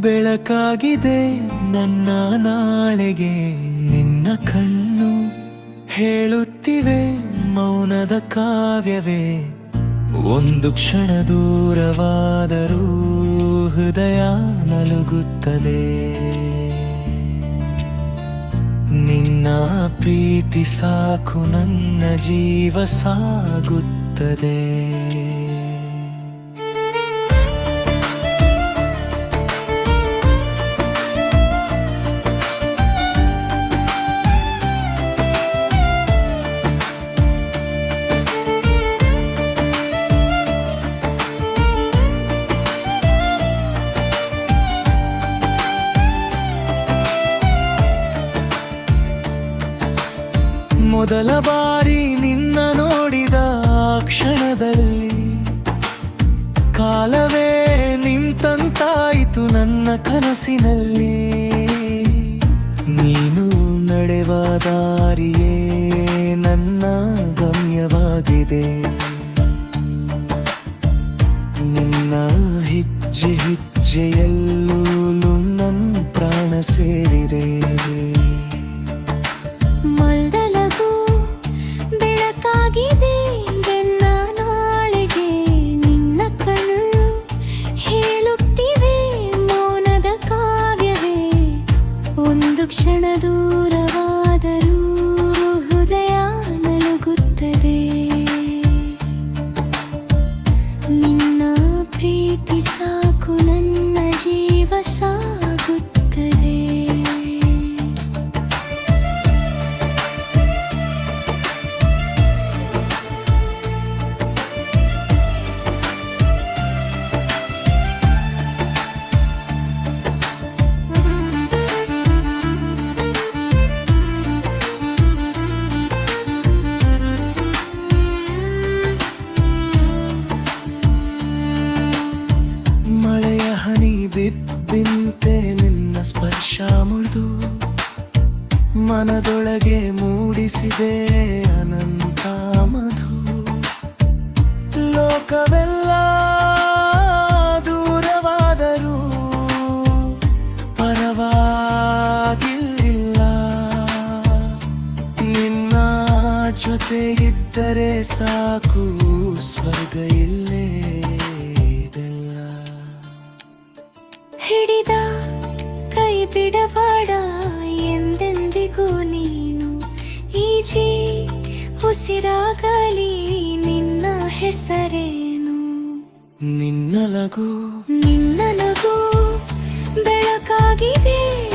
ಬೆಳಕಾಗಿದೆ ನನ್ನ ನಾಳೆಗೆ ನಿನ್ನ ಕಣ್ಣು ಹೇಳುತ್ತಿವೆ ಮೌನದ ಕಾವ್ಯವೇ. ಒಂದು ಕ್ಷಣ ದೂರವಾದರೂ ಹೃದಯ ನಲುಗುತ್ತದೆ. ನಿನ್ನ ಪ್ರೀತಿ ಸಾಕು ನನ್ನ ಜೀವ ಸಾಗುತ್ತದೆ. ಮೊದಲ ಬಾರಿ ನಿನ್ನ ನೋಡಿದ ಕ್ಷಣದಲ್ಲಿ ಕಾಲವೇ ನಿಂತಂತಾಯಿತು ನನ್ನ ಕನಸಿನಲ್ಲಿ. ನೀನು ನಡೆವ ದಾರಿಯೇ ನನ್ನ ಗಮ್ಯವಾಗಿದೆ. ನಿನ್ನ ಹೆಜ್ಜೆ ಹೆಜ್ಜೆಯಲ್ಲೂ ನನ್ನ ಪ್ರಾಣ ಸೇರಿದೆ. ಬೆನ್ನ ನಾಳೆಗೆ ನಿನ್ನ ಕಣ್ಣು ಹೇಳುತ್ತಿವೆ ಮೌನದ ಕಾವ್ಯವೇ. ಒಂದು ಕ್ಷಣ ದೂರವಾದರೂ ಹೃದಯ ನಲುಗುತ್ತದೆ. ನಿನ್ನ ಪ್ರೀತಿ ಸಾಕು ನನ್ನ ಜೀವ ಸಾಗುತ್ತದೆ. ಬಿದ್ದಂತೆ ನಿನ್ನ ಸ್ಪರ್ಶ ಮುರಿದು ಮನದೊಳಗೆ ಮೂಡಿಸಿದೆ ಅನಂತ ಮಧು. ಲೋಕವೆಲ್ಲ ದೂರವಾದರೂ ಪರವಾಗಿಲ್ಲ. ನಿನ್ನ ಜೊತೆ ಇದ್ದರೆ ಸಾಕು ಸ್ವರ್ಗ ಇಲ್ಲೇ. ಹಿಡಿದ ಕೈ ಬಿಡಬೇಡ ಎಂದೆಂದಿಗೂ ನೀನು. ಈಜಿ ಉಸಿರಾಗಲಿ ನಿನ್ನ ಹೆಸರೇನು. ನಿನ್ನ ನಗು ಬೆಳಕಾಗಿದೆ